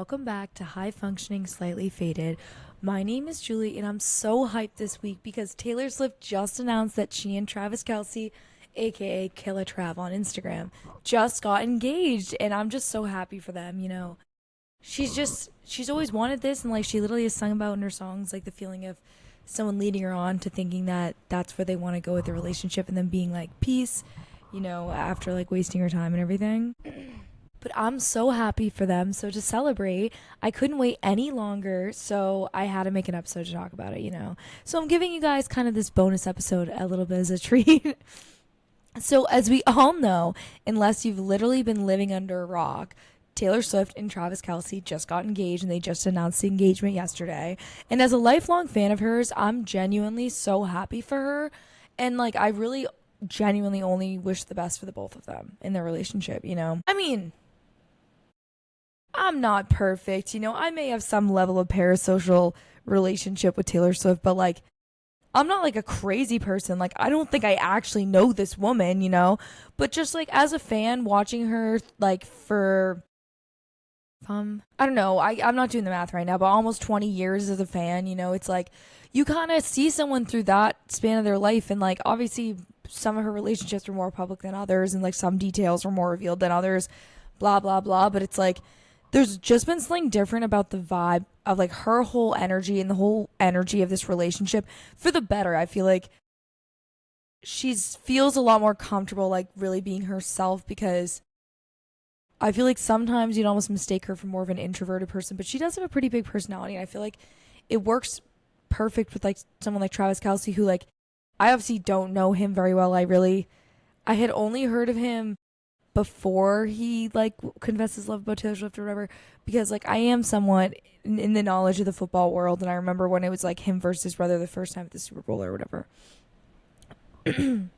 welcome back to High Functioning Slightly Faded. My name is Julie, and I'm so hyped this week because Taylor Swift just announced that she and Travis Kelce, aka Killa Trav on Instagram, just got engaged, and I'm just so happy for them. She's always wanted this, and like she literally has sung about in her songs, like the feeling of someone leading her on to thinking that that's where they want to go with the relationship, and then being like peace, after like wasting her time and everything. But I'm so happy for them. So to celebrate, I couldn't wait any longer. So I had to make an episode to talk about it. So I'm giving you guys kind of this bonus episode a little bit as a treat. So as we all know, unless you've literally been living under a rock, Taylor Swift and Travis Kelce just got engaged, and they just announced the engagement yesterday. And as a lifelong fan of hers, I'm genuinely so happy for her. And like, I really genuinely only wish the best for the both of them in their relationship. I mean, I'm not perfect, I may have some level of parasocial relationship with Taylor Swift, but like, I'm not like a crazy person. Like, I don't think I actually know this woman, but just like as a fan watching her, like for, I don't know, I'm not doing the math right now, but almost 20 years as a fan, it's like, you kind of see someone through that span of their life. And like, obviously some of her relationships were more public than others, and like some details were more revealed than others, blah, blah, blah. But it's like, there's just been something different about the vibe of like her whole energy and the whole energy of this relationship for the better. I feel like she feels a lot more comfortable, like really being herself, because I feel like sometimes you'd almost mistake her for more of an introverted person, but she does have a pretty big personality. And I feel like it works perfect with like someone like Travis Kelce, who like, I obviously don't know him very well. I had only heard of him before he like confessed his love about Taylor Swift or whatever, because like I am somewhat in the knowledge of the football world, and I remember when it was like him versus his brother the first time at the Super Bowl or whatever. And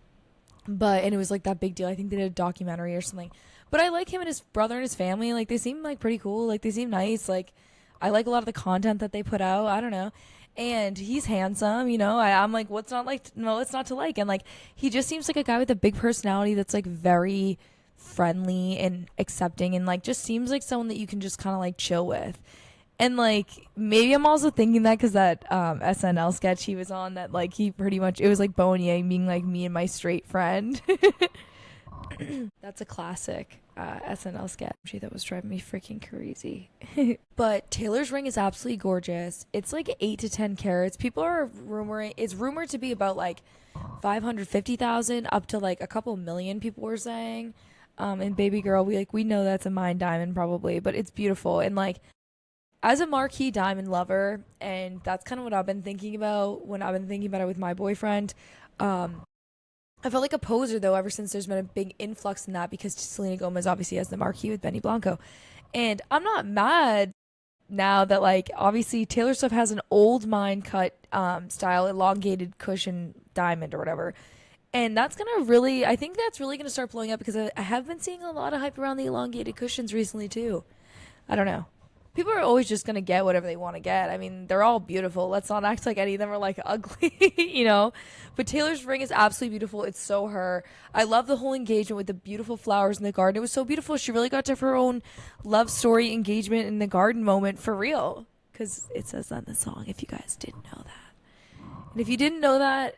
it was like that big deal. I think they did a documentary or something. But I like him and his brother and his family. Like, they seem like pretty cool. Like, they seem nice. Like, I like a lot of the content that they put out. I don't know. And he's handsome, I'm like, what's not like? No, it's not to like. And like, he just seems like a guy with a big personality that's like very friendly and accepting, and like just seems like someone that you can just kind of like chill with. And like, maybe I'm also thinking that because that SNL sketch he was on, that like he pretty much, it was like Boney being like me and my straight friend. That's a classic SNL sketch that was driving me freaking crazy. But Taylor's ring is absolutely gorgeous. It's like 8 to 10 carats. People are rumoring, it's rumored to be about like 550,000 up to like a couple million, people were saying. And baby girl, we know that's a mine diamond probably, but it's beautiful. And like, as a marquee diamond lover, and that's kind of what I've been thinking about when I've been thinking about it with my boyfriend. I felt like a poser though ever since there's been a big influx in that, because Selena Gomez obviously has the marquee with Benny Blanco. And I'm not mad now that like obviously Taylor Swift has an old mine cut style elongated cushion diamond or whatever. And that's gonna really, I think that's really gonna start blowing up, because I have been seeing a lot of hype around the elongated cushions recently too. I don't know. People are always just gonna get whatever they want to get. I mean, they're all beautiful. Let's not act like any of them are like ugly, But Taylor's ring is absolutely beautiful. It's so her. I love the whole engagement with the beautiful flowers in the garden. It was so beautiful. She really got to have her own love story engagement in the garden moment for real. Because it says that in the song, if you guys didn't know that. And if you didn't know that,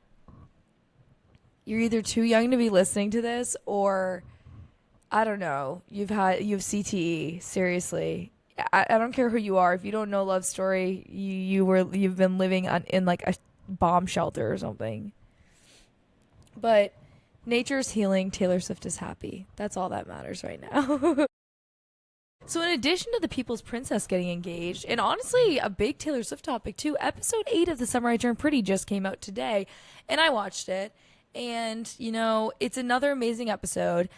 you're either too young to be listening to this, or I don't know, you have CTE. Seriously, I don't care who you are. If you don't know love story, you've been living in like a bomb shelter or something. But nature's healing. Taylor Swift is happy. That's all that matters right now. So in addition to the People's Princess getting engaged, and honestly a big Taylor Swift topic too, episode 8 of The Summer I Turned Pretty just came out today, and I watched it. And, it's another amazing episode.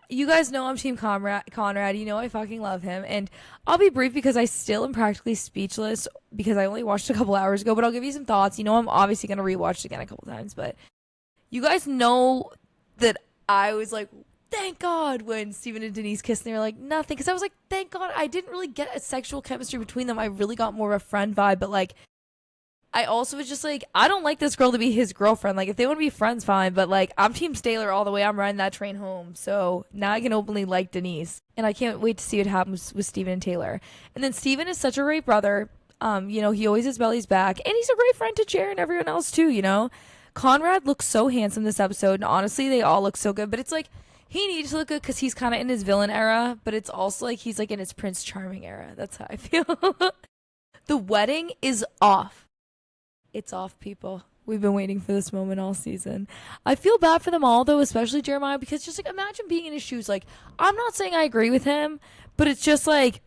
You guys know I'm Team Conrad. I fucking love him. And I'll be brief because I still am practically speechless because I only watched a couple hours ago. But I'll give you some thoughts. I'm obviously going to rewatch it again a couple times. But you guys know that I was like, thank God when Steven and Denise kissed and they were like, nothing. Because I was like, thank God I didn't really get a sexual chemistry between them. I really got more of a friend vibe. But like, I also was just like, I don't like this girl to be his girlfriend. Like, if they want to be friends, fine. But like, I'm Team Staler all the way. I'm riding that train home. So now I can openly like Denise, and I can't wait to see what happens with Steven and Taylor. And then Steven is such a great brother. He always has Belly's back, and he's a great friend to Jared and everyone else too. Conrad looks so handsome this episode, and honestly, they all look so good. But it's like he needs to look good because he's kind of in his villain era, but it's also like he's like in his Prince Charming era. That's how I feel. The wedding is off. It's off, people. We've been waiting for this moment all season. I feel bad for them all, though, especially Jeremiah, because just like imagine being in his shoes. Like, I'm not saying I agree with him, but it's just like,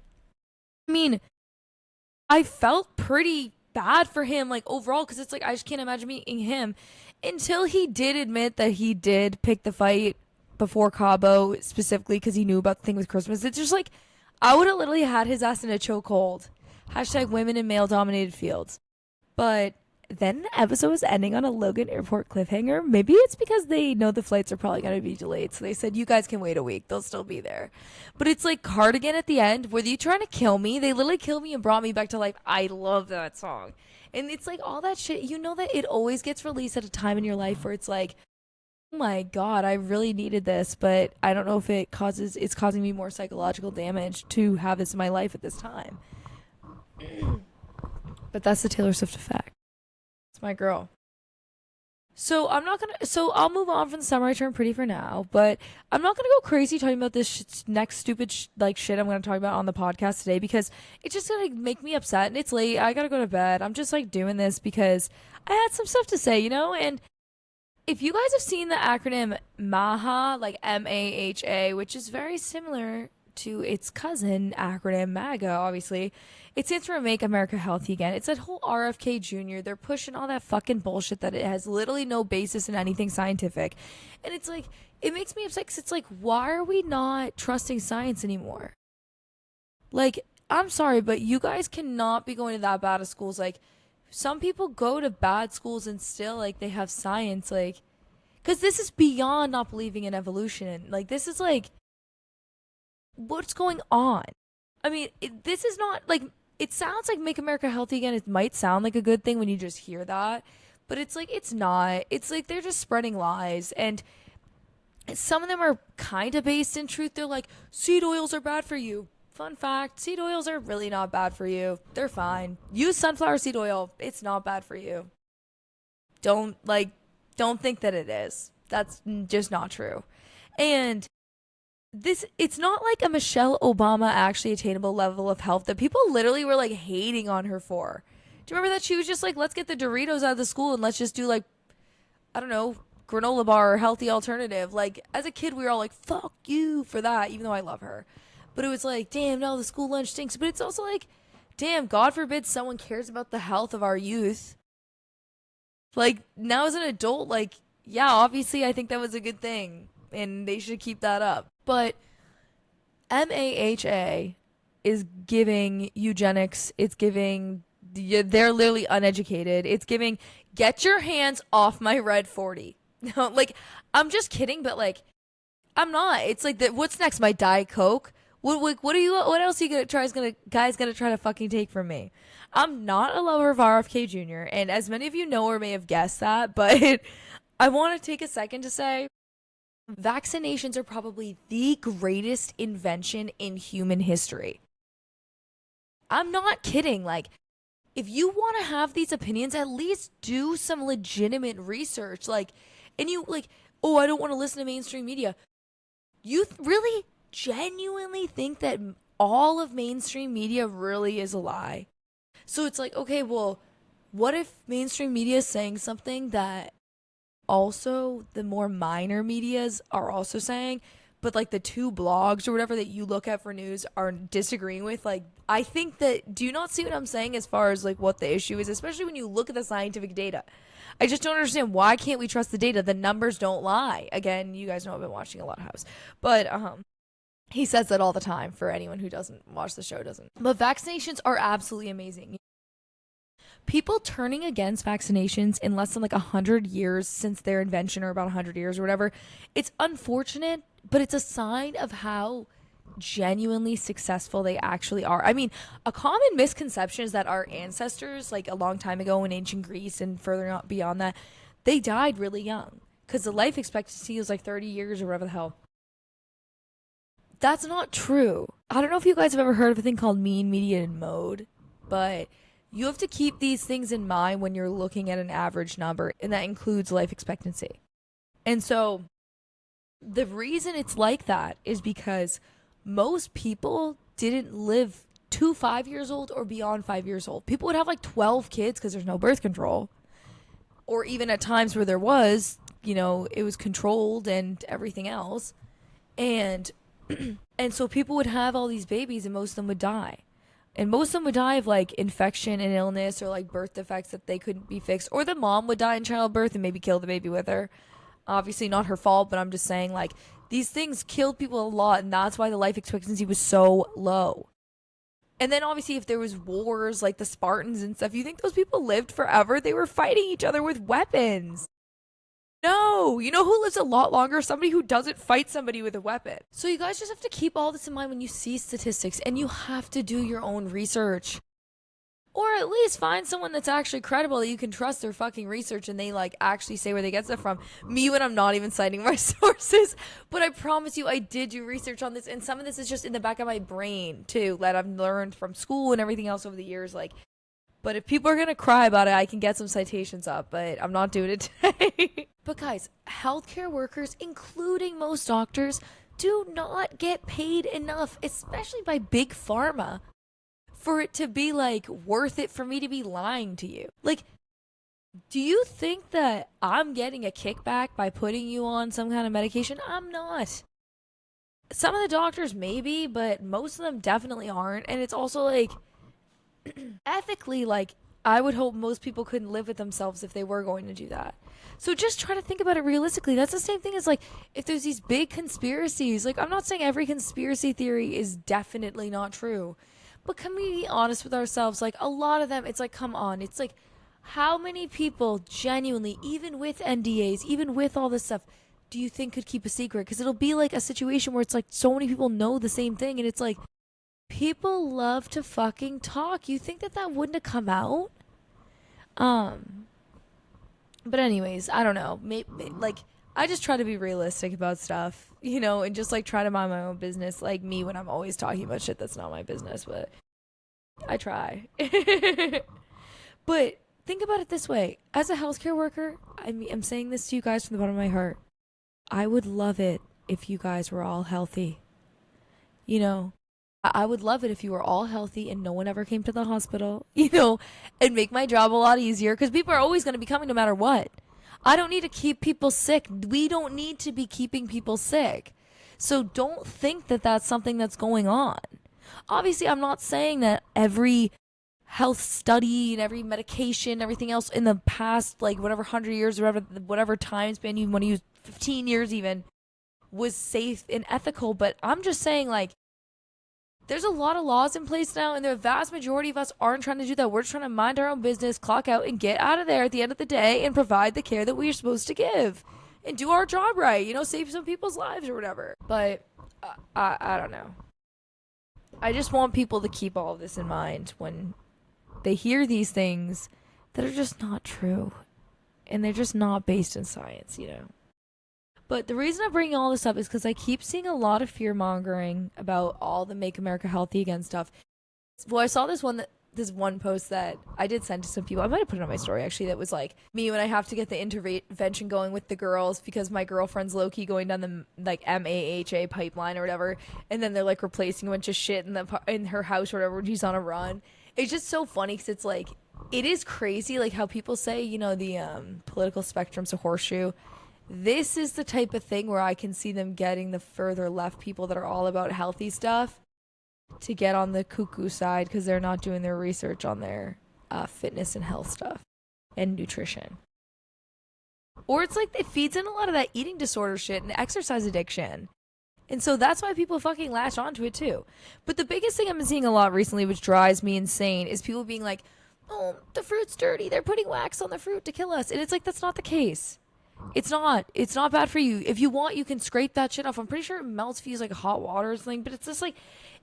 I mean, I felt pretty bad for him, like overall, because it's like I just can't imagine being him until he did admit that he did pick the fight before Cabo, specifically because he knew about the thing with Christmas. It's just like, I would have literally had his ass in a chokehold. Hashtag women in male dominated fields. But then the episode was ending on a Logan Airport cliffhanger. Maybe it's because they know the flights are probably going to be delayed. So they said, you guys can wait a week. They'll still be there. But it's like Cardigan at the end. Were you trying to kill me? They literally killed me and brought me back to life. I love that song. And it's like all that shit. You know that it always gets released at a time in your life where it's like, oh my God, I really needed this. But I don't know if it's causing me more psychological damage to have this in my life at this time. But that's the Taylor Swift effect. It's my girl. So I'll move on from the Summer I Turned Pretty for now, but I'm not gonna go crazy talking about this next stupid shit I'm gonna talk about on the podcast today, because it's just gonna make me upset, and it's late. I gotta go to bed. I'm just like doing this because I had some stuff to say, and if you guys have seen the acronym MAHA, like MAHA, which is very similar to its cousin acronym MAGA, obviously. It stands for Make America Healthy Again. It's that whole RFK Jr. They're pushing all that fucking bullshit that it has literally no basis in anything scientific. And it's like, it makes me upset because it's like, why are we not trusting science anymore? Like, I'm sorry, but you guys cannot be going to that bad of schools. Like, some people go to bad schools and still, like, they have science. Like, because this is beyond not believing in evolution. Like, this is like, what's going on? I mean, this is not like, it sounds like Make America Healthy Again. It might sound like a good thing when you just hear that, but it's like, it's not. It's like they're just spreading lies, and some of them are kind of based in truth. They're like, seed oils are bad for you. Fun fact, seed oils are really not bad for you. They're fine. Use sunflower seed oil. It's not bad for you. Don't think that it is. That's just not true. And it's not like a Michelle Obama actually attainable level of health that people literally were like hating on her for. Do you remember that she was just like, let's get the Doritos out of the school and let's just do like, I don't know, granola bar or healthy alternative. Like, as a kid, we were all like, fuck you for that, even though I love her. But it was like, damn, no, the school lunch stinks. But it's also like, damn, God forbid someone cares about the health of our youth. Like, now as an adult, like, yeah, obviously I think that was a good thing and they should keep that up. But MAHA is giving eugenics. It's giving, they're literally uneducated. It's giving, get your hands off my red 40. No, like, I'm just kidding, but like, I'm not. It's like, what's next? My Diet Coke? What else are you guys gonna try to fucking take from me? I'm not a lover of RFK Jr., and as many of you know or may have guessed that, but I want to take a second to say, vaccinations are probably the greatest invention in human history. I'm not kidding. Like, if you want to have these opinions, at least do some legitimate research. Like, and you like, oh, I don't want to listen to mainstream media. You really genuinely think that all of mainstream media really is a lie? So it's like, okay, well, what if mainstream media is saying something that also the more minor medias are also saying, but like the two blogs or whatever that you look at for news are disagreeing with? Like, I think that, do you not see what I'm saying as far as like what the issue is, especially when you look at the scientific data? I just don't understand, why can't we trust the data? The numbers don't lie. Again, you guys know I've been watching a lot of House, but he says that all the time. For anyone who doesn't watch the show, doesn't. But vaccinations are absolutely amazing. People turning against vaccinations in less than like 100 years since their invention, or about 100 years or whatever, it's unfortunate, but it's a sign of how genuinely successful they actually are. I mean, a common misconception is that our ancestors, like a long time ago in ancient Greece and further on beyond that, they died really young because the life expectancy was like 30 years or whatever the hell. That's not true. I don't know if you guys have ever heard of a thing called mean, median, and mode, but you have to keep these things in mind when you're looking at an average number, and that includes life expectancy. And so the reason it's like that is because most people didn't live to 5 years old or beyond 5 years old. People would have like 12 kids because there's no birth control. Or even at times where there was, it was controlled and everything else. And and so people would have all these babies and most of them would die. And most of them would die of like infection and illness or like birth defects that they couldn't be fixed. Or the mom would die in childbirth and maybe kill the baby with her. Obviously not her fault, but I'm just saying like these things killed people a lot, and that's why the life expectancy was so low. And then obviously if there was wars like the Spartans and stuff, you think those people lived forever? They were fighting each other with weapons. No, you know who lives a lot longer? Somebody who doesn't fight somebody with a weapon. So you guys just have to keep all this in mind when you see statistics, and you have to do your own research. Or at least find someone that's actually credible that you can trust their fucking research and they like actually say where they get stuff from. Me, when I'm not even citing my sources. But I promise you I did do research on this, and some of this is just in the back of my brain too, that I've learned from school and everything else over the years. Like, but if people are gonna cry about it, I can get some citations up, but I'm not doing it today. But guys, healthcare workers, including most doctors, do not get paid enough, especially by big pharma, for it to be like worth it for me to be lying to you. Like, do you think that I'm getting a kickback by putting you on some kind of medication? I'm not. Some of the doctors maybe, but most of them definitely aren't. And it's also like ethically, like, I would hope most people couldn't live with themselves if they were going to do that. So just try to think about it realistically. That's the same thing as like if there's these big conspiracies. Like, I'm not saying every conspiracy theory is definitely not true, but can we be honest with ourselves? Like, a lot of them, it's like, come on. It's like, how many people genuinely, even with NDAs, even with all this stuff, do you think could keep a secret? Because it'll be like a situation where it's like so many people know the same thing, and it's like, people love to fucking talk. You think that that wouldn't have come out? But anyways, I don't know. Maybe, like, I just try to be realistic about stuff, and just like try to mind my own business, like me when I'm always talking about shit that's not my business, but I try. But think about it this way. As a healthcare worker, I'm saying this to you guys from the bottom of my heart. I would love it if you guys were all healthy. I would love it if you were all healthy and no one ever came to the hospital, and make my job a lot easier, because people are always going to be coming no matter what. I don't need to keep people sick. We don't need to be keeping people sick. So don't think that that's something that's going on. Obviously, I'm not saying that every health study and every medication, everything else in the past, like whatever 100 years or whatever time span you want to use, 15 years even, was safe and ethical. But I'm just saying, like, there's a lot of laws in place now, and the vast majority of us aren't trying to do that. We're just trying to mind our own business, clock out, and get out of there at the end of the day and provide the care that we're supposed to give and do our job right, save some people's lives or whatever. But I don't know. I just want people to keep all of this in mind when they hear these things that are just not true, and they're just not based in science, But the reason I'm bringing all this up is because I keep seeing a lot of fear mongering about all the Make America Healthy Again stuff. Well, I saw this one post that I did send to some people. I might have put it on my story actually. That was like me when I have to get the intervention going with the girls because my girlfriend's low key going down the like MAHA pipeline or whatever, and then they're like replacing a bunch of shit in her house or whatever when she's on a run. It's just so funny because it's like, it is crazy like how people say the political spectrum's a horseshoe. This is the type of thing where I can see them getting the further left people that are all about healthy stuff to get on the cuckoo side because they're not doing their research on their fitness and health stuff and nutrition. Or it's like it feeds in a lot of that eating disorder shit and exercise addiction. And so that's why people fucking latch onto it too. But the biggest thing I've been seeing a lot recently, which drives me insane, is people being like, oh, the fruit's dirty. They're putting wax on the fruit to kill us. And it's like, that's not the case. It's not bad for you. If you want, you can scrape that shit off. I'm pretty sure it melts if you use like hot water or something, but it's just like,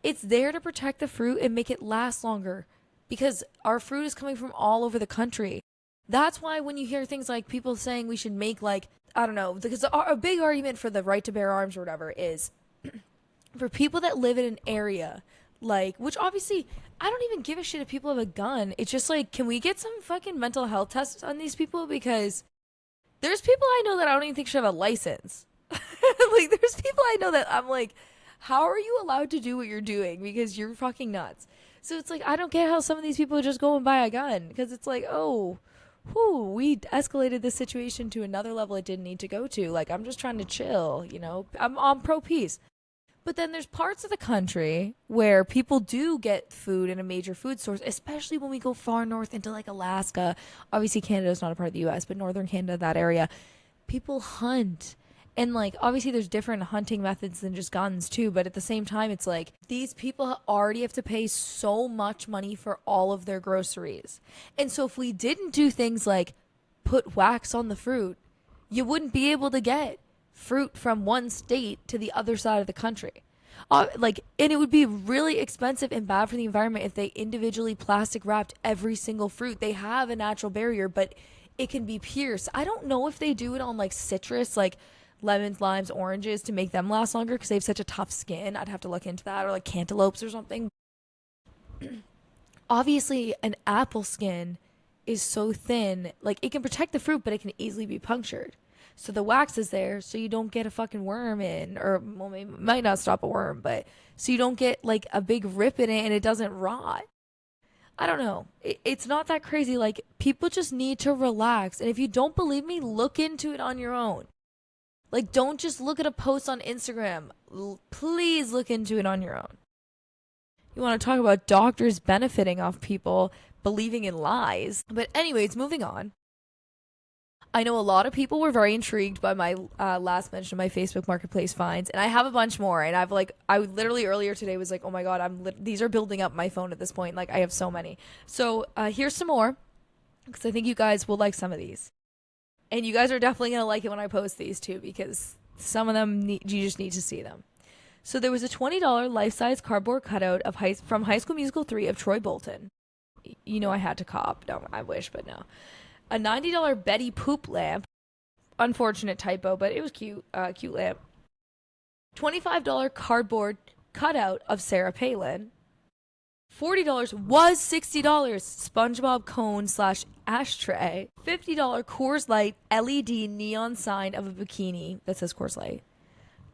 it's there to protect the fruit and make it last longer because our fruit is coming from all over the country. That's why when you hear things like people saying we should make like, I don't know, because a big argument for the right to bear arms or whatever is for people that live in an area like, which obviously I don't even give a shit if people have a gun. It's just like, can we get some fucking mental health tests on these people? Because there's people I know that I don't even think should have a license. Like, there's people I know that I'm like, how are you allowed to do what you're doing? Because you're fucking nuts. So it's like, I don't get how some of these people just go and buy a gun. Because it's like, oh, whew, we escalated this situation to another level it didn't need to go to. Like, I'm just trying to chill, you know? I'm pro peace. But then there's parts of the country where people do get food in a major food source, especially when we go far north into like Alaska. Obviously, Canada is not a part of the US, but northern Canada, that area, people hunt. And like, obviously, there's different hunting methods than just guns, too. But at the same time, it's like these people already have to pay so much money for all of their groceries. And so if we didn't do things like put wax on the fruit, you wouldn't be able to get fruit from one state to the other side of the country. And it would be really expensive and bad for the environment if they individually plastic wrapped every single fruit. They have a natural barrier, but it can be pierced. I don't know if they do it on like citrus, like lemons, limes, oranges to make them last longer because they have such a tough skin. I'd have to look into that, or like cantaloupes or something. Obviously, an apple skin is so thin, like it can protect the fruit, but it can easily be punctured. So the wax is there so you don't get a fucking worm in, or well, maybe it might not stop a worm, but so you don't get like a big rip in it and it doesn't rot. I don't know. It's not that crazy. Like, people just need to relax. And if you don't believe me, look into it on your own. Like, don't just look at a post on Instagram. Please look into it on your own. You want to talk about doctors benefiting off people believing in lies. But anyways, moving on. I know a lot of people were very intrigued by my last mention of my Facebook Marketplace finds, and I have a bunch more. And I literally earlier today was like, oh my god, these are building up my phone at this point. Like, I have so many. So here's some more, because I think you guys will like some of these, and you guys are definitely gonna like it when I post these too, because some of them you just need to see them. So there was a $20 life-size cardboard cutout of from High School Musical 3 of Troy Bolton. You know I had to cop. No, I wish, but no. A $90 Betty Poop lamp. Unfortunate typo, but it was cute. Cute lamp. $25 cardboard cutout of Sarah Palin. $40 was $60 SpongeBob cone / ashtray. $50 Coors Light LED neon sign of a bikini that says Coors Light.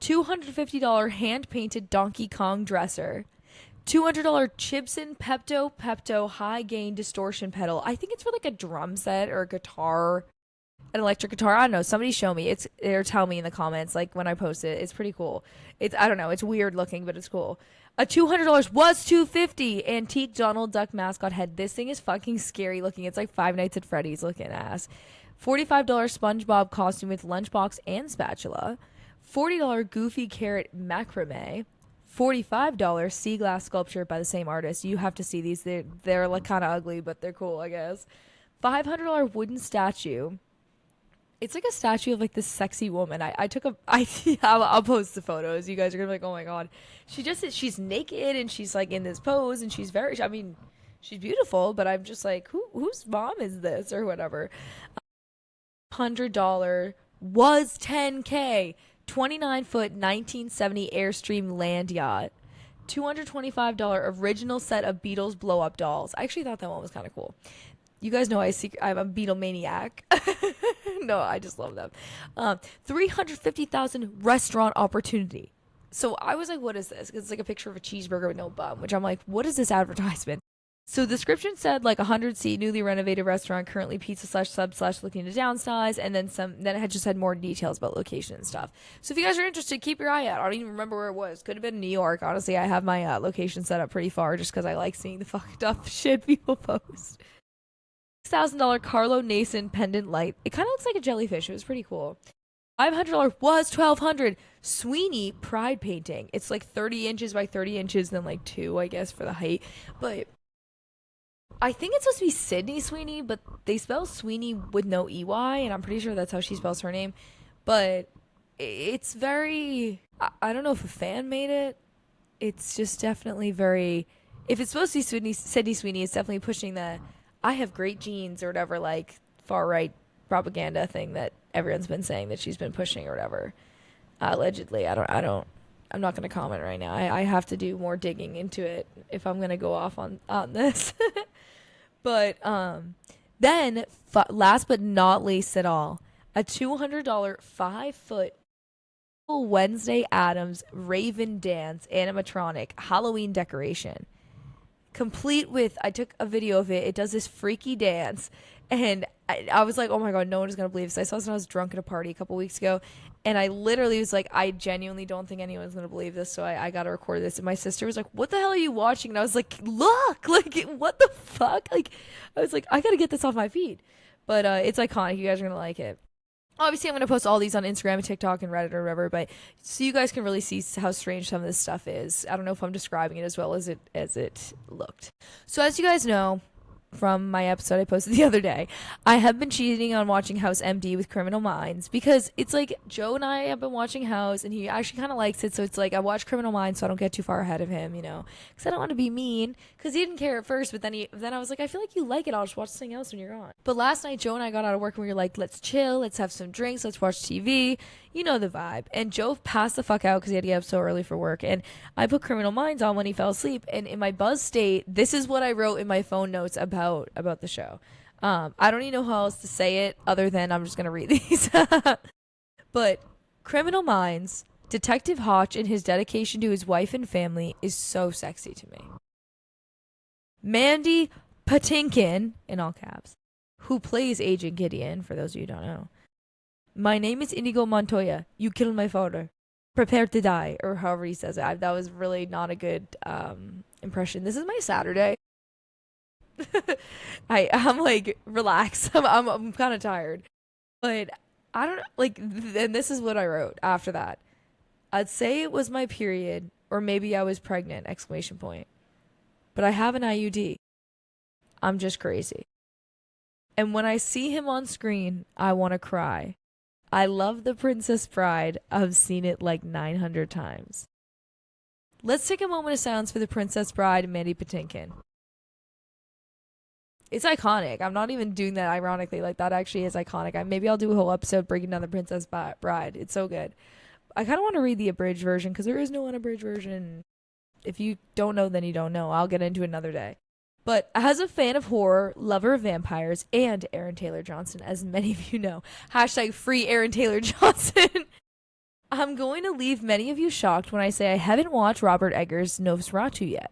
$250 hand-painted Donkey Kong dresser. $200 Chibson Pepto high gain distortion pedal. I think it's for like a drum set or a guitar, an electric guitar. I don't know. Somebody show me. Or tell me in the comments, like when I post it. It's pretty cool. I don't know. It's weird looking, but it's cool. A $200 was $250 antique Donald Duck mascot head. This thing is fucking scary looking. It's like Five Nights at Freddy's looking ass. $45 SpongeBob costume with lunchbox and spatula. $40 Goofy Carrot macrame. $45 sea glass sculpture by the same artist. You have to see these. They're like kind of ugly, but they're cool, I guess. $500 wooden statue. It's like a statue of like this sexy woman. I'll post the photos. You guys are gonna be like, oh my god. She's naked and she's like in this pose and she's she's beautiful, but I'm just like, whose mom is this or whatever. $100 was $10K. 29-foot 1970 Airstream land yacht. $225 original set of Beatles blow-up dolls. I actually thought that one was kind of cool. You guys know I'm a Beatle maniac. No, I just love them. 350,000 restaurant opportunity. So I was like, what is this? It's like a picture of a cheeseburger with no bun, which I'm like, what is this advertisement? So the description said like 100-seat newly renovated restaurant, currently pizza /sub/ looking to downsize, and then it had just had more details about location and stuff. So if you guys are interested, keep your eye out. I don't even remember where it was. Could have been New York. Honestly, I have my location set up pretty far just because I like seeing the fucked up shit people post. $6,000 Carlo Nason pendant light. It kind of looks like a jellyfish. It was pretty cool. $500 was $1,200 Sweeney pride painting. It's like 30 inches by 30 inches, then like 2, I guess, for the height. But I think it's supposed to be Sydney Sweeney, but they spell Sweeney with no EY, and I'm pretty sure that's how she spells her name. But it's very. I don't know if a fan made it. It's just definitely very. If it's supposed to be Sydney Sweeney, it's definitely pushing the I have great genes or whatever, like far right propaganda thing that everyone's been saying that she's been pushing or whatever. Allegedly. I'm not going to comment right now. I have to do more digging into it if I'm going to go off on this. But then, last but not least at all, a $200 5-foot Wednesday Addams Raven Dance animatronic Halloween decoration. Complete with, I took a video of it. It does this freaky dance. And I was like, oh my God, no one is going to believe this. I saw this when I was drunk at a party a couple weeks ago. And I literally was like, I genuinely don't think anyone's going to believe this. So I got to record this. And my sister was like, what the hell are you watching? And I was like, look, like, what the fuck? Like, I was like, I got to get this off my feed. But it's iconic. You guys are going to like it. Obviously, I'm going to post all these on Instagram and TikTok and Reddit or whatever, but so you guys can really see how strange some of this stuff is. I don't know if I'm describing it as well as it looked. So as you guys know, from my episode I posted the other day, I have been cheating on watching House MD with Criminal Minds because it's like Joe and I have been watching House and he actually kind of likes it, so it's like I watch Criminal Minds so I don't get too far ahead of him, you know, because I don't want to be mean, because he didn't care at first, but then I was like, I feel like you like it, I'll just watch something else when you're gone. But last night Joe and I got out of work and we were like, let's chill, let's have some drinks, let's watch TV, you know the vibe. And Joe passed the fuck out because he had to get up so early for work, and I put Criminal Minds on when he fell asleep, and in my buzz state, this is what I wrote in my phone notes about the show. I don't even know how else to say it other than I'm just gonna read these. But Criminal Minds, Detective Hotch and his dedication to his wife and family is so sexy to me. Mandy Patinkin, in all caps, who plays Agent Gideon, for those of you who don't know. My name is Inigo Montoya. You killed my father. Prepare to die, or however he says it. That was really not a good impression. This is my Saturday. I'm like, relax. I'm kind of tired, but I don't know. Like, and this is what I wrote after that. I'd say it was my period, or maybe I was pregnant! Exclamation point. But I have an IUD. I'm just crazy. And when I see him on screen, I want to cry. I love The Princess Bride. I've seen it like 900 times. Let's take a moment of silence for The Princess Bride and Mandy Patinkin. It's iconic. I'm not even doing that ironically. Like, that actually is iconic. Maybe I'll do a whole episode breaking down The Princess Bride. It's so good. I kind of want to read the abridged version because there is no unabridged version. If you don't know, then you don't know. I'll get into it another day. But as a fan of horror, lover of vampires, and Aaron Taylor Johnson, as many of you know, hashtag free Aaron Taylor Johnson, I'm going to leave many of you shocked when I say I haven't watched Robert Eggers' Nosferatu yet.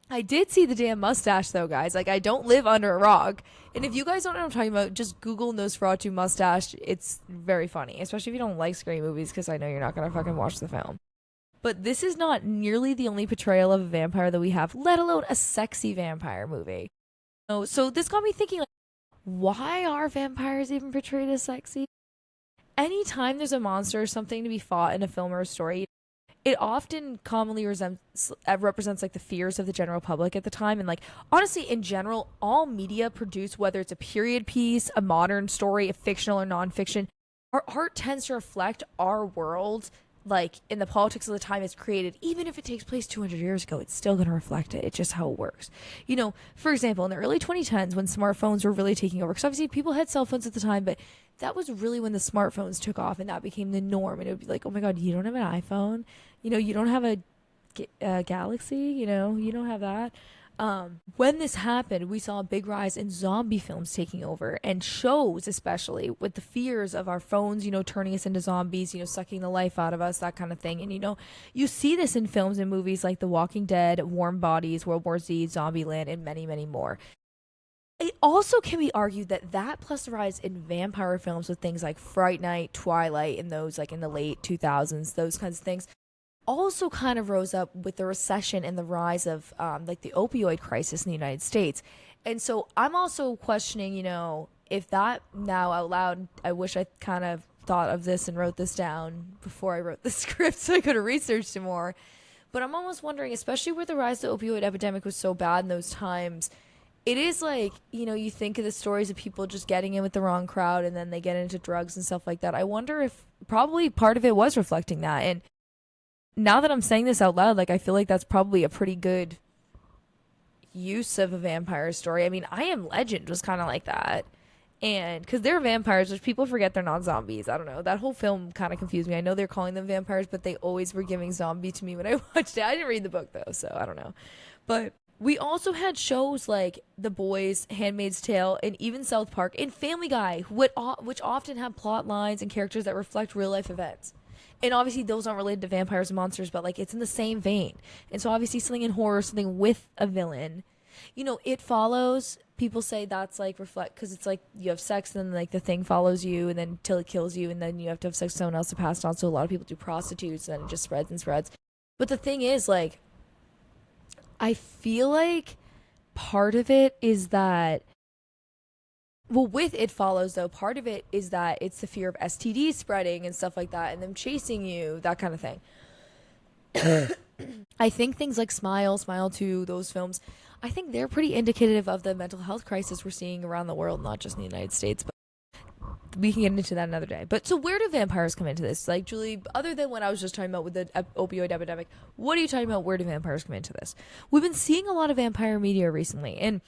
I did see the damn mustache, though, guys. Like, I don't live under a rock. And if you guys don't know what I'm talking about, just Google Nosferatu mustache. It's very funny, especially if you don't like scary movies, because I know you're not going to fucking watch the film. But this is not nearly the only portrayal of a vampire that we have, let alone a sexy vampire movie. So this got me thinking, like, why are vampires even portrayed as sexy? Anytime there's a monster or something to be fought in a film or a story, it often commonly represents like the fears of the general public at the time. And like, honestly, in general, all media produced, whether it's a period piece, a modern story, a fictional or nonfiction, our art tends to reflect our world, like in the politics of the time it's created. Even if it takes place 200 years ago, it's still going to reflect it. It's just how it works. You know, for example, in the early 2010s when smartphones were really taking over, because obviously people had cell phones at the time, but that was really when the smartphones took off and that became the norm. And it would be like, oh my God, you don't have an iPhone? You know, you don't have a Galaxy? You know, you don't have that? When this happened, we saw a big rise in zombie films taking over, and shows, especially with the fears of our phones, you know, turning us into zombies, you know, sucking the life out of us, that kind of thing. And, you know, you see this in films and movies like The Walking Dead, Warm Bodies, World War Z, Zombieland, and many, many more. It also can be argued that plus the rise in vampire films with things like Fright Night, Twilight, and those like in the late 2000s, those kinds of things, also kind of rose up with the recession and the rise of like the opioid crisis in the United States. And so I'm also questioning, you know, if that now out loud, I wish I kind of thought of this and wrote this down before I wrote the script so I could have researched it more. But I'm almost wondering, especially where the rise of the opioid epidemic was so bad in those times, it is like, you think of the stories of people just getting in with the wrong crowd and then they get into drugs and stuff like that. I wonder if probably part of it was reflecting that. And now that I'm saying this out loud, like I feel like that's probably a pretty good use of a vampire story. I mean, I Am Legend was kind of like that. And because they're vampires, which people forget they're not zombies. I don't know. That whole film kind of confused me. I know they're calling them vampires, but they always were giving zombie to me when I watched it. I didn't read the book though, so I don't know. But we also had shows like The Boys, Handmaid's Tale, and even South Park and Family Guy, which often have plot lines and characters that reflect real life events. And obviously, those aren't related to vampires and monsters, but like it's in the same vein. And so, obviously, something in horror, something with a villain. It Follows. People say that's like reflect because it's like you have sex and then like the thing follows you and then till it kills you and then you have to have sex with someone else to pass it on. So a lot of people do prostitutes and then it just spreads and spreads. But the thing is, like, I feel like part of it is that, well, with It Follows, though, part of it is that it's the fear of STDs spreading and stuff like that and them chasing you, that kind of thing. I think things like Smile, Smile 2, those films, I think they're pretty indicative of the mental health crisis we're seeing around the world, not just in the United States, but we can get into that another day. But so where do vampires come into this? Like, Julie, other than what I was just talking about with the opioid epidemic, what are you talking about? Where do vampires come into this? We've been seeing a lot of vampire media recently, and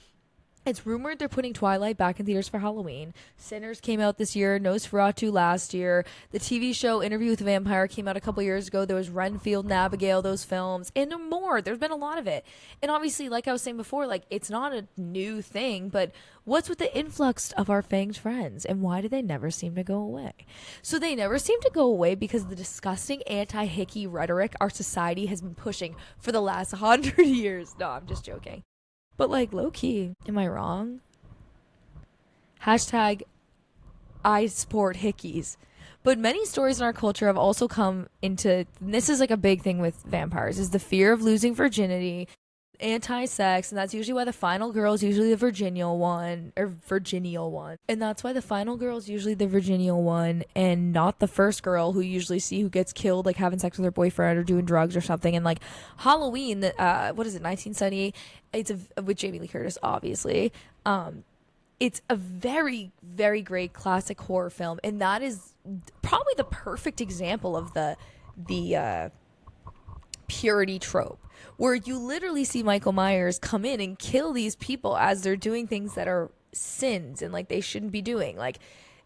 it's rumored they're putting Twilight back in theaters for Halloween. Sinners came out this year. Nosferatu last year. The TV show Interview with a Vampire came out a couple years ago. There was Renfield and Abigail, those films, and more. There's been a lot of it. And obviously, like I was saying before, like it's not a new thing, but what's with the influx of our fanged friends, and why do they never seem to go away? So they never seem to go away because the disgusting anti-hickey rhetoric our society has been pushing for the last 100 years. No, I'm just joking. But like low key, am I wrong? Hashtag I support hickeys. But many stories in our culture have also come into, and this is like a big thing with vampires, is the fear of losing virginity, anti-sex, and that's usually why the final girl is usually the virginal one, or virginal one. And that's why the final girl is usually the virginal one and not the first girl who you usually see who gets killed like having sex with her boyfriend or doing drugs or something. And like Halloween, what is it, 1978? It's with Jamie Lee Curtis, obviously. It's a very, very great classic horror film, and that is probably the perfect example of the purity trope, where you literally see Michael Myers come in and kill these people as they're doing things that are sins and like they shouldn't be doing. Like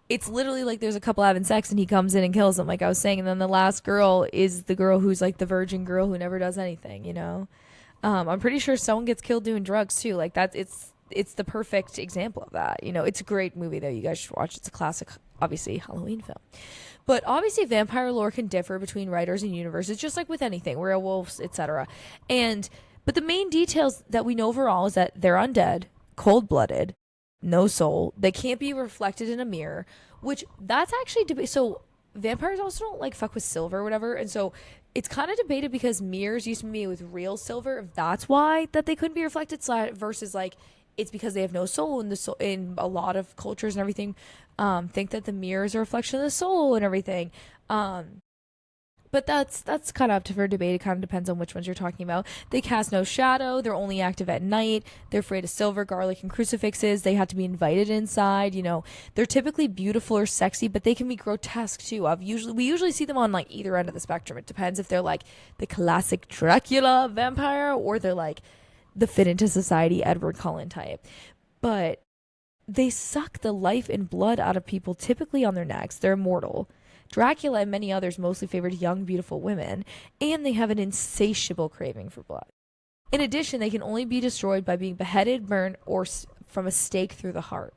it's literally like there's a couple having sex and he comes in and kills them, like I was saying, and then the last girl is the girl who's like the virgin girl who never does anything, you know. I'm pretty sure someone gets killed doing drugs too. Like that, it's the perfect example of that. You know, it's a great movie though. You guys should watch. It's a classic, obviously Halloween film. But obviously vampire lore can differ between writers and universes, just like with anything, werewolves, etc. But the main details that we know overall is that they're undead, cold-blooded, no soul. They can't be reflected in a mirror, which that's actually so vampires also don't like fuck with silver or whatever, and so it's kind of debated because mirrors used to be with real silver, if that's why that they couldn't be reflected, versus like it's because they have no soul, and the soul in a lot of cultures and everything think that the mirror is a reflection of the soul and everything. But that's kind of up for debate. It kind of depends on which ones you're talking about. They cast no shadow. They're only active at night. They're afraid of silver, garlic, and crucifixes. They have to be invited inside. You know, they're typically beautiful or sexy, but they can be grotesque too. We usually see them on like either end of the spectrum. It depends if they're like the classic Dracula vampire or they're like the fit into society Edward Cullen type. But they suck the life and blood out of people, typically on their necks. They're immortal. Dracula and many others mostly favored young, beautiful women, and they have an insatiable craving for blood. In addition, they can only be destroyed by being beheaded, burned, or from a stake through the heart.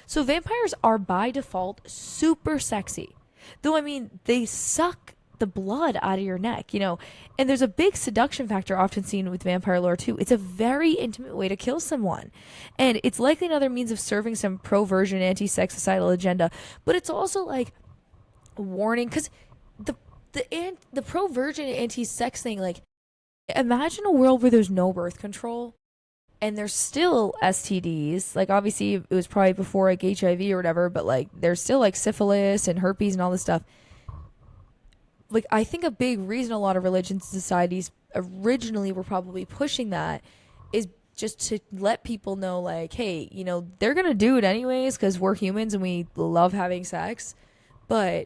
So vampires are by default super sexy. Though, I mean, they suck the blood out of your neck, you know. And there's a big seduction factor often seen with vampire lore too. It's a very intimate way to kill someone, and it's likely another means of serving some pro-virgin, anti-sex societal agenda. But it's also like a warning, because the pro-virgin, anti-sex thing, like imagine a world where there's no birth control and there's still STDs. Like obviously it was probably before like HIV or whatever, but like there's still like syphilis and herpes and all this stuff. Like I think a big reason a lot of religions and societies originally were probably pushing that is just to let people know, like, hey, you know, they're gonna do it anyways because we're humans and we love having sex. But,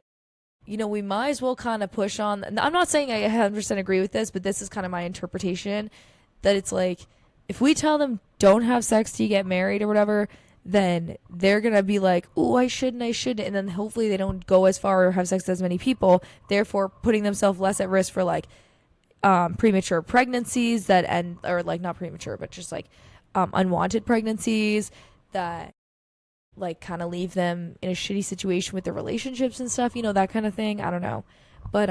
you know, we might as well kind of push on. I'm not saying I 100% agree with this, but this is kind of my interpretation, that it's like, if we tell them don't have sex till you get married or whatever, then they're gonna be like, oh, I shouldn't, and then hopefully they don't go as far or have sex with as many people, therefore putting themselves less at risk for like premature pregnancies that end, or like not premature, but just like unwanted pregnancies that like kind of leave them in a shitty situation with their relationships and stuff, you know, that kind of thing. I don't know. But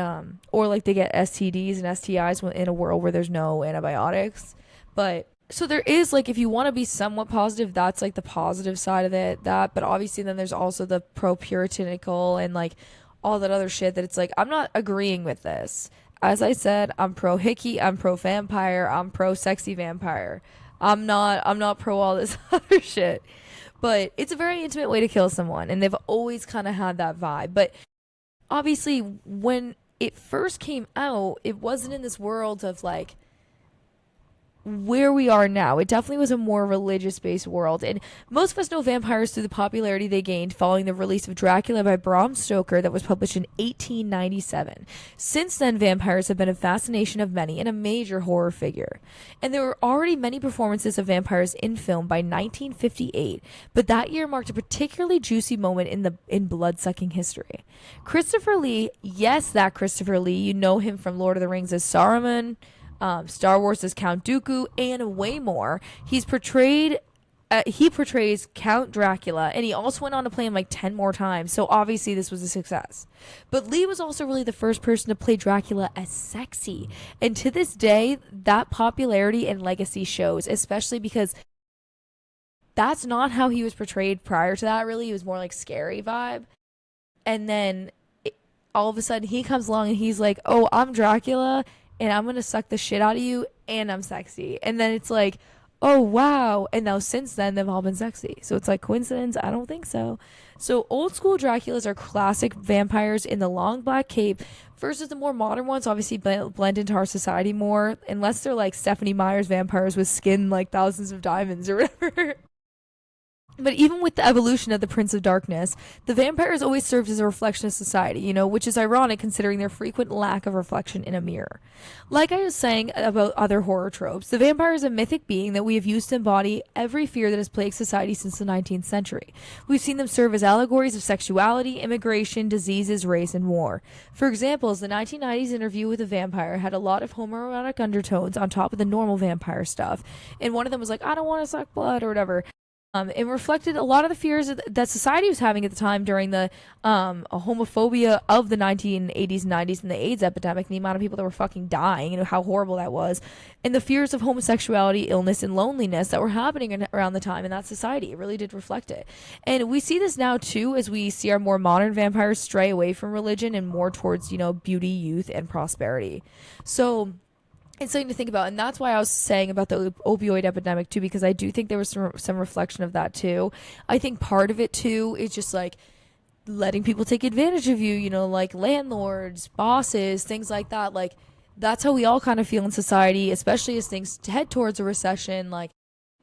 or like they get STDs and STIs in a world where there's no antibiotics. But so there is, like, if you want to be somewhat positive, that's like the positive side of it, that. But obviously then there's also the pro puritanical and like all that other shit that it's like, I'm not agreeing with this. As I said, I'm pro hickey, I'm pro vampire, I'm pro sexy vampire. I'm not pro all this other shit. But it's a very intimate way to kill someone, and they've always kind of had that vibe. But obviously when it first came out, it wasn't in this world of like where we are now. It definitely was a more religious based world, and most of us know vampires through the popularity they gained following the release of Dracula by Bram Stoker that was published in 1897. Since then, vampires have been a fascination of many and a major horror figure, and there were already many performances of vampires in film by 1958, but that year marked a particularly juicy moment in blood-sucking history. Christopher Lee, yes, that Christopher Lee, you know him from Lord of the Rings as Saruman, Star Wars as Count Dooku, and way more. He portrays Count Dracula, and he also went on to play him like 10 more times, so obviously this was a success. But Lee was also really the first person to play Dracula as sexy, and to this day, that popularity and legacy shows, especially because that's not how he was portrayed prior to that, really. He was more like scary vibe. And then all of a sudden he comes along and he's like, oh, I'm Dracula, and I'm gonna suck the shit out of you, and I'm sexy. And then it's like, oh wow. And now since then they've all been sexy. So it's like coincidence? I don't think so. So old school Draculas are classic vampires in the long black cape versus the more modern ones obviously blend into our society more, unless they're like Stephanie Meyer's vampires with skin like thousands of diamonds or whatever. But even with the evolution of the Prince of Darkness, the vampires always served as a reflection of society, you know, which is ironic considering their frequent lack of reflection in a mirror. Like I was saying about other horror tropes, the vampire is a mythic being that we have used to embody every fear that has plagued society since the 19th century. We've seen them serve as allegories of sexuality, immigration, diseases, race, and war. For example, the 1990s Interview with a Vampire had a lot of homoerotic undertones on top of the normal vampire stuff, and one of them was like, I don't want to suck blood or whatever. It reflected a lot of the fears that society was having at the time during the homophobia of the 1980s and 90s and the AIDS epidemic, and the amount of people that were fucking dying, and how horrible that was, and the fears of homosexuality, illness, and loneliness that were happening around the time in that society. It really did reflect it. And we see this now too, as we see our more modern vampires stray away from religion and more towards, you know, beauty, youth, and prosperity. So it's something to think about, and that's why I was saying about the opioid epidemic too, because I do think there was some reflection of that too. I think part of it too is just like letting people take advantage of you, you know, like landlords, bosses, things like that. Like that's how we all kind of feel in society, especially as things head towards a recession. Like,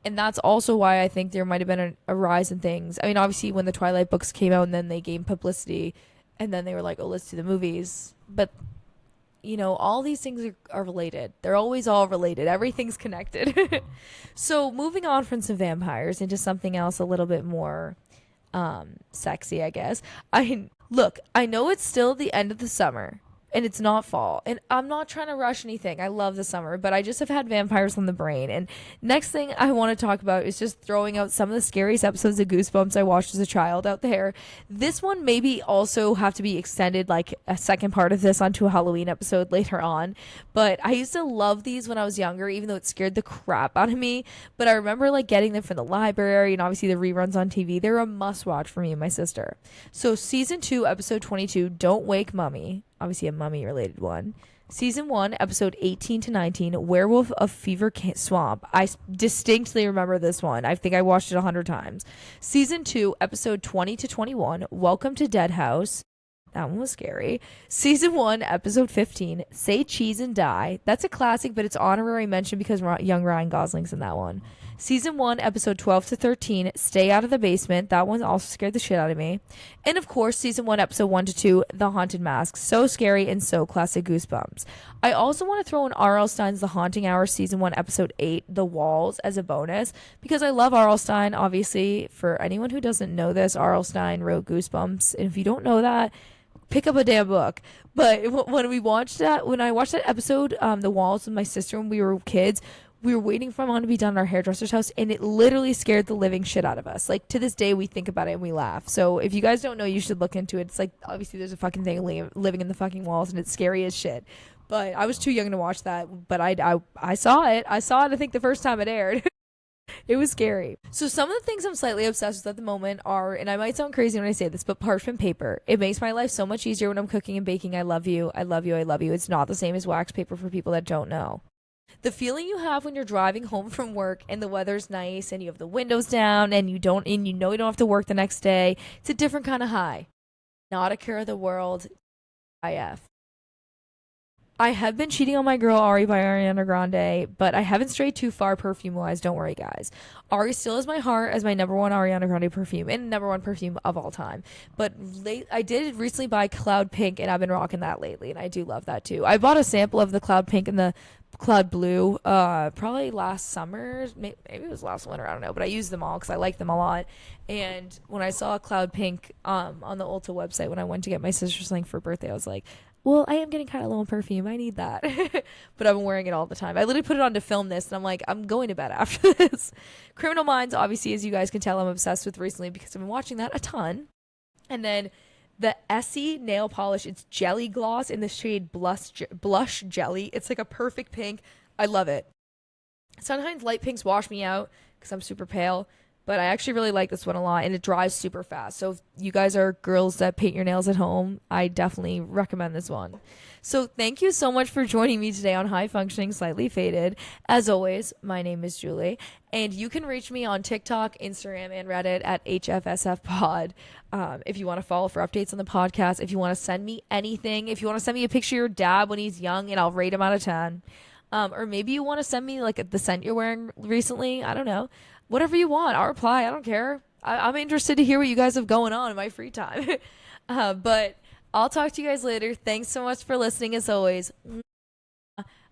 and that's also why I think there might have been a rise in things. I mean, obviously when the Twilight books came out and then they gained publicity, and then they were like, oh, let's do the movies, but you know, all these things are related. They're always all related. Everything's connected. So moving on from some vampires into something else a little bit more sexy, I guess. I know it's still the end of the summer and it's not fall, and I'm not trying to rush anything. I love the summer, but I just have had vampires on the brain. And next thing I want to talk about is just throwing out some of the scariest episodes of Goosebumps I watched as a child out there. This one maybe also have to be extended, like a second part of this, onto a Halloween episode later on. But I used to love these when I was younger, even though it scared the crap out of me. But I remember like getting them from the library, and obviously the reruns on TV. They're a must watch for me and my sister. So season 2, episode 22, Don't Wake Mummy. Obviously a mummy related one. Season 1, episode 18 to 19, Werewolf of Fever Swamp. I distinctly remember this one. I think I watched it 100 times. Season 2, episode 20 to 21, Welcome to Dead House. That one was scary. Season 1, episode 15, Say Cheese and Die. That's a classic, but it's honorary mention because young Ryan Gosling's in that one. Season 1, episode 12 to 13, Stay Out of the Basement. That one also scared the shit out of me. And of course, season 1, episode 1 to 2, The Haunted Mask. So scary and so classic goosebumps. I also want to throw in R.L. Stein's The Haunting Hour, season 1, episode 8, The Walls, as a bonus, because I love R.L. Stein. Obviously, for anyone who doesn't know this, R.L. Stein wrote Goosebumps. And if you don't know that, pick up a damn book. But when I watched that episode, The Walls, with my sister when we were kids, we were waiting for mom to be done at our hairdresser's house, and it literally scared the living shit out of us. Like, to this day, we think about it and we laugh. So if you guys don't know, you should look into it. It's like, obviously there's a fucking thing living in the fucking walls, and it's scary as shit. But I was too young to watch that. But I saw it. I think the first time it aired. It was scary. So some of the things I'm slightly obsessed with at the moment are, and I might sound crazy when I say this, but parchment paper. It makes my life so much easier when I'm cooking and baking. I love you. I love you. I love you. It's not the same as wax paper for people that don't know. The feeling you have when you're driving home from work and the weather's nice and you have the windows down and you know you don't have to work the next day. It's a different kind of high. Not a care of the world. IF. I have been cheating on my girl Ari by Ariana Grande, but I haven't strayed too far perfume-wise. Don't worry, guys. Ari still has my heart as my number one Ariana Grande perfume and number one perfume of all time. But I did recently buy Cloud Pink, and I've been rocking that lately, and I do love that too. I bought a sample of the Cloud Pink and the Cloud Blue probably last summer. Maybe it was last winter. I don't know, but I used them all because I like them a lot. And when I saw Cloud Pink on the Ulta website when I went to get my sister something for her birthday, I was like, well, I am getting kind of low on perfume. I need that. But I've been wearing it all the time. I literally put it on to film this, and I'm like, I'm going to bed after this. Criminal Minds, obviously, as you guys can tell, I'm obsessed with recently because I've been watching that a ton. And then the Essie nail polish, it's jelly gloss in the shade Blush Jelly. It's like a perfect pink. I love it. Sometimes light pinks wash me out because I'm super pale. But I actually really like this one a lot, and it dries super fast. So if you guys are girls that paint your nails at home, I definitely recommend this one. So thank you so much for joining me today on High Functioning Slightly Faded. As always, my name is Julie, and you can reach me on TikTok, Instagram, and Reddit at HFSFPod. If you want to follow for updates on the podcast, if you want to send me anything, if you want to send me a picture of your dad when he's young, and I'll rate him out of 10. Or maybe you want to send me like the scent you're wearing recently. I don't know. Whatever you want, I'll reply. I don't care. I'm interested to hear what you guys have going on in my free time. But I'll talk to you guys later. Thanks so much for listening as always.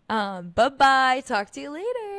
Bye-bye. Talk to you later.